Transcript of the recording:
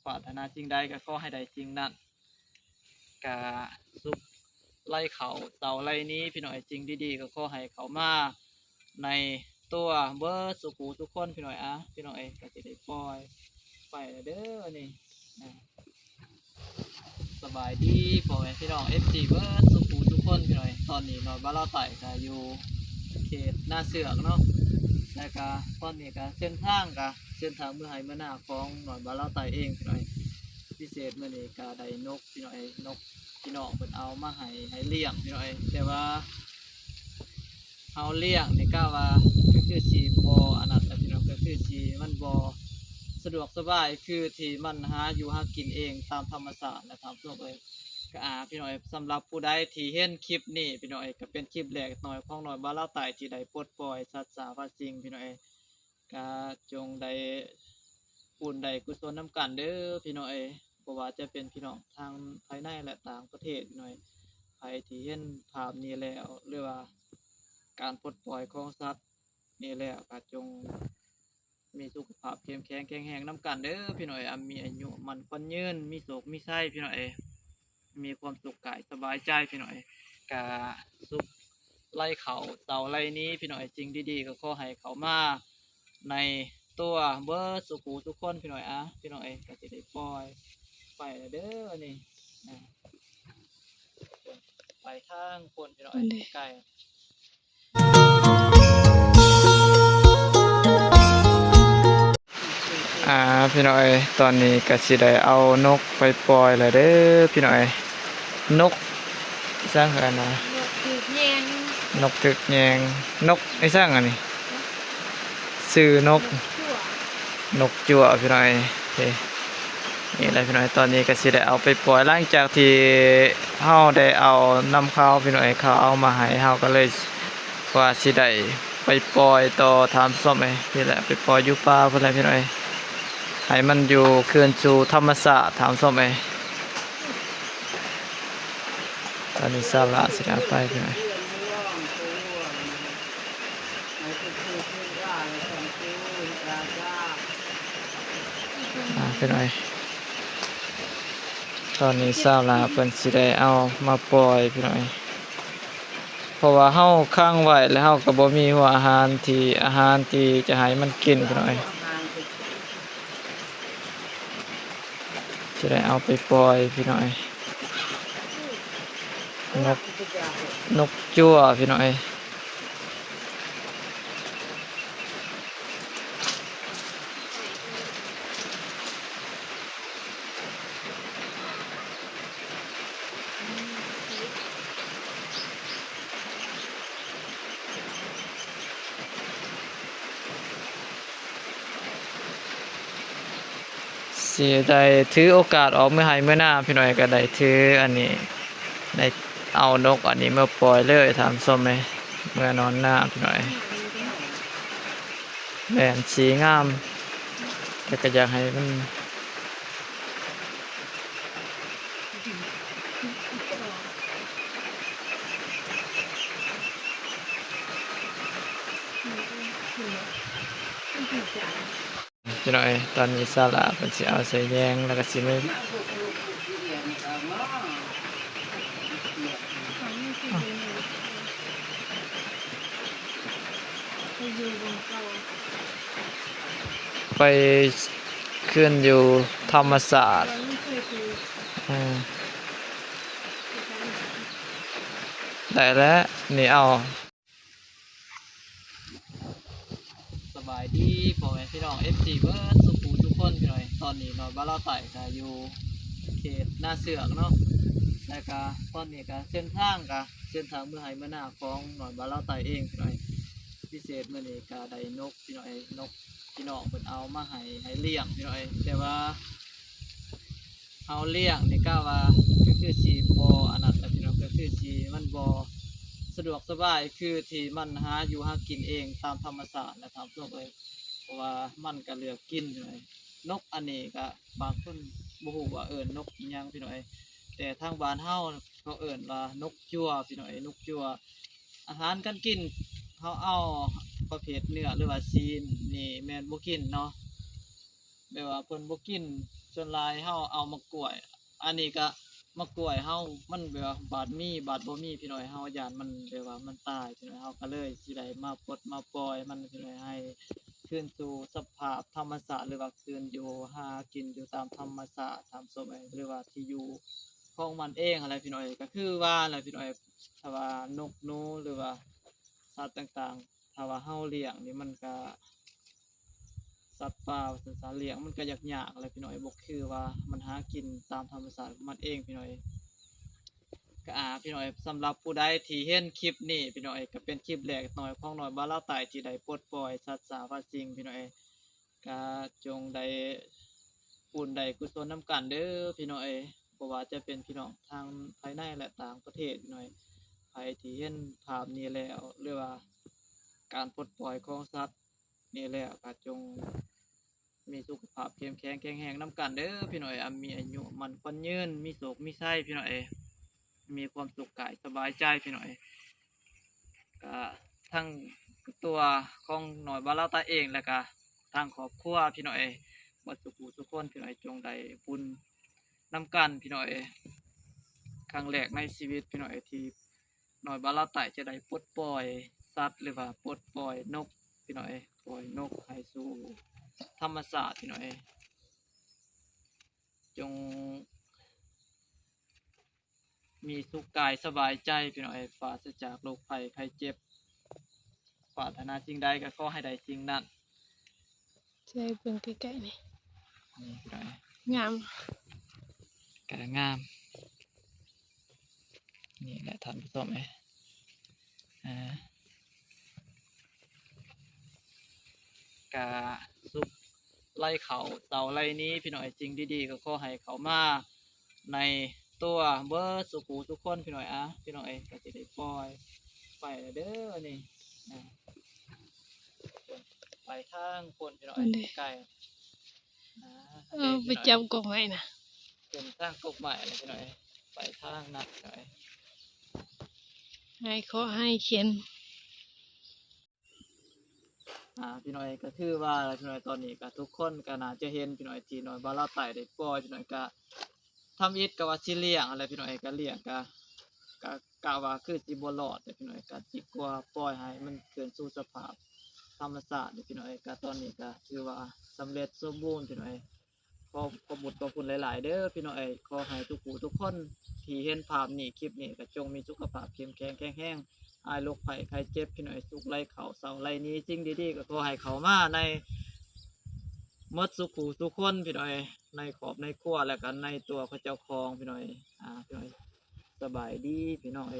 ปรารถนาสิ่งใดก็ขอให้ได้สิ่งนั้นกะสุขไล่เขาเสาไล่นี้พี่น้อยสิ่งดีๆก็ขอให้เขามาในตัวเบิร์สุขูทุกคนพี่น้อยพี่น้อยก็จะได้ปล่อยไปเด้อนี่สบายดีพ่อแม่พี่น้องFCเบิร์สุขูทุกคนพี่น้อยตอนนี้นอนบ้านเราไต่ก็อยู่เขตหน้าเสือกเนาะแล้วก็ตอนนี้ก็เส้นทางเมื่อไหร่เมื่อหน้าของหน่อยบ้านเราไต่เองพี่น้อยพิเศษเมื่อนี้ก็ได้นกพี่น้อยนกพี่น้องเพิ่นเอามาให้เลี้ยงพี่น้อยแต่ว่าเอาเลี้ยงนี่ก็ว่าก็คือสีบอันนั้นแต่พี่น้องก็คือสีมันบสะดวกสบายคือที่มันหาอยู่หากินเองตามธรรมชาติและตามทั่วไปก็พี่น้อยสำหรับผู้ใดที่เห็นคลิปนี้พี่น้อยก็เป็นคลิปแรกหน่อยของหน่อยบ้านเราไต่ที่ได้ปลดปล่อยสัตว์สาพัสิ่งพี่น้อยก็จงได้บุญได้กุศลนำกันเด้อพี่น้อยเพราะว่าจะเป็นพี่น้องทางภายในและต่างประเทศพี่น้อยใครที่เห็นภาพนี้แล้วหรือว่าการปลดปล่อยของสัตว์นี่แล้วก็จงมีสุขภาพเข้มแข็งแข็งแรงน้ำกันเด้อพี่น้อยมีอายุมันควันยืนมีโศกมีไส้พี่น้อยมีความสุขกายสบายใจพี่น้อยกะสุขไล่เขาเสาไล่นี้พี่น้อยจริงดีๆก็ขอให้เขามาในตัวเบิร์สุขูทุกคนพี่น้อยพี่น้อยก็จะได้ปล่อยไปเด้อนี่ไปข้างคนพี่น้อยใกล้พี่น้อยตอนนี้ก็สิได้เอานกไปปล่อยแล้วเด้อพี่น้อยนกสร้างอะไรนะนกถึกแยงนกไอ้สร้างอันนี้ซื้อนกจั่วพี่น้อยนี่แหละพี่น้อยตอนนี้ก็สิได้เอาไปปล่อยหลังจากที่เฮาได้เอานำข้าวพี่น้อยเขาเอามาให้เฮาก็เลยว่าสิได้ไปปล่อยต่อทำส้มนี่แหละไปปล่อยอยู่ป่าเพิ่นแหละพี่น้อยให้มันอยู่คืนสู่ธรรมชาติถามส้มตอนนี้สาระสิไปพี่น้อยพี่น้อยตอนนี้สาระเพิ่นสิได้เอามาปล่อยพี่น้อยเพราะว่าเฮาค้างไว้แล้วเฮาก็บ่มีหัวอาหารที่จะให้มันกินพี่น้อยจะได้เอาไปปล่อยพี่น้อยนกจั่วพี่น้อยสิได้ถือโอกาสออกเมื่อไหร่เมื่อหน้าพี่น้อยก็ได้ถืออันนี้ได้เอานกอันนี้มาปล่อยเลยถามส้มเมื่อนอนหน้าพี่น้อยแหวนสีงามแต่ก็อยากให้มันพี่น้อยตอนนี้สาระเป็นสิเอาใส่แยงแล้วก็สิไม่ไปขึ้นอยู่ธรรมศาสตร์ได้แล้วนี่เอาสบายดีพ่อแม่พี่น้อง FC เบิร์ดสุขูทุกคนพี่น้อยตอนนี้นอนบ้านเราไต่ก็อยู่เขตหน้าเสือกเนาะแล้วก็ตอนนี้ก็เส้นทางเมื่อไหร่เมื่อหน้าของหน่อยบ้านเราไต่เองพี่น้อยพิเศษเมื่อนี้ก็ได้นกพี่น้อยนกพี่น้องเพิ่นเอามาให้เลี้ยงพี่น้อยแต่ว่าเอาเลี้ยงนี่ก็ว่าก็คือสีอันนั้นแต่พี่น้องก็คือสีมันสะดวกสบายคือที่มันหาอยู่หากินเองตามธรรมชาติและตามทั่วไปเพราะว่ามันก็เลือกกินพี่น้อยนกอันนี้ก็บางคนบ่ฮู้ว่าเอิ้นนกอีหยังพี่น้อยแต่ทางบ้านเฮาเขาเอิ้นว่านกจั่วพี่น้อยนกจั่วอาหารการกินเขาเอาประเภทเนื้อหรือว่าซีนนี่แม่นบ่กินเนาะแบบว่าเพิ่นบ่กิน ส่วนหลายเฮาเอามากล้วย อันนี้ก็มากล้วยเฮามันแบบว่าบาดมีบาดบ่มีพี่น้อยเฮาย้านมันแบบว่ามันตายพี่น้อยเฮาก็เลยสิได้มาปลดมาปล่อยมันพี่น้อยให้คืนสู่สภาพธรรมชาติหรือว่าคืนอยู่หากินอยู่ตามธรรมชาติตามสมัยหรือว่าที่อยู่ของมันเองอะไรพี่น้อยก็คือว่าแหละพี่น้อยถ้าว่านกหนูหรือว่าสัตว์ต่างๆถ้าว่าเฮาเลี้ยงนี่มันก็ สัตว์ป่าสัตว์เลี้ยงมันก็ยากๆอะไรพี่น้อยบ่คือว่ามันหากินตามธรรมชาติของมันเองพี่น้อยก็พี่น้อยสำหรับผู้ใดที่เห็นคลิปนี้พี่น้อยก็เป็นคลิปแรกน้อยของน้อยบ้านลาวใต้ที่ได้ปลดปล่อยสัตว์สาพันสิ่งพี่น้อยก็จงได้บุญได้กุศลนำกันเด้อพี่น้อยบ่ว่าจะเป็นพี่น้องทางภายในและต่างประเทศพี่น้อยใครที่เห็นภาพนี้แล้วหรือว่าการปลดปล่อยของสัตว์นี่แล้วก็จง มีสุขภาพเข้มแข็งแข็งแรงนำกันเด้อพี่น้อยมีอายุมันคนยืนมีโศกมีไส้พี่น้อยมีความสุขกายสบายใจพี่น้อยก็ทั้งตัวของหน่อยบาลาตาเองแล้วก็ทางครอบครัวพี่น้อยบัดสุขุทุกคนพี่น้อยจงได้บุญนำกันพี่น้อยครั้งแรกในชีวิตพี่น้อยที่หน่อยบาลาไตจะได้ปลดปล่อยสัตว์หรือว่าปลดปล่อยนกพี่น้อยปล่อยนกให้สู่ธรรมชาติพี่น้อย จงมีสุขกายสบายใจพี่น้อยปราศจากโรคภัยไข้เจ็บปรารถนาสิ่งใดก็ขอให้ได้สิ่งนั้นใช่เบิ่งใกล้ๆนี่นี่พี่น้อยงามกะงามนี่แหละท่านผู้ชมอ่ากะสุขไล่เขาเสาไล่นี้พี่น้อยจริงดีๆก็ขอให้เขามาในตัวเบอร์สุขูทุกคนพี่น้อยพี่น้อยก็จะได้ปล่อยไปเด้อนี่อ่าไปข้างคนพี่น้อยใกล้ไปจับกบไว้นะเป็นทางกกใหม่เลยพี่น้อยไปทางนัดหน่อยให้ขอให้เขียนพี่น้อยก็ถือว่าพี่น้อยตอนนี้ก็ทุกคนก็น่าจะเห็นพี่น้อยที่น้อยบ้านเราไต่ได้ปล่อยพี่น้อยก็ทำอิฐก็ว่าสิเลี้ยงอะไรพี่น้อยก็เลี้ยงก็กะว่าคือสิบ่รอดแต่พี่น้อยก็สิกว่าปล่อยให้มันคืนสู่สภาพธรรมชาติพี่น้อยก็ตอนนี้ก็ถือว่าสำเร็จสมบูรณ์พี่น้อยขอบคุณหลายๆเด้อพี่น้อยขอให้ทุกผู้ทุกคนที่เห็นภาพนี้คลิปนี้ก็จงมีสุขภาพเข้มแข็งแข็งแรงอายโรคภัยไข้เจ็บพี่น้อยสุขไร้เขาเศร้าไร้นี้สิ่งดีๆก็ขอให้เขามาในหมดสุขหูทุกคนพี่น้อยในขอบในครัวแล้วก็ในตัวพระเจ้าของพี่น้อยพี่น้อยสบายดีพี่น้อย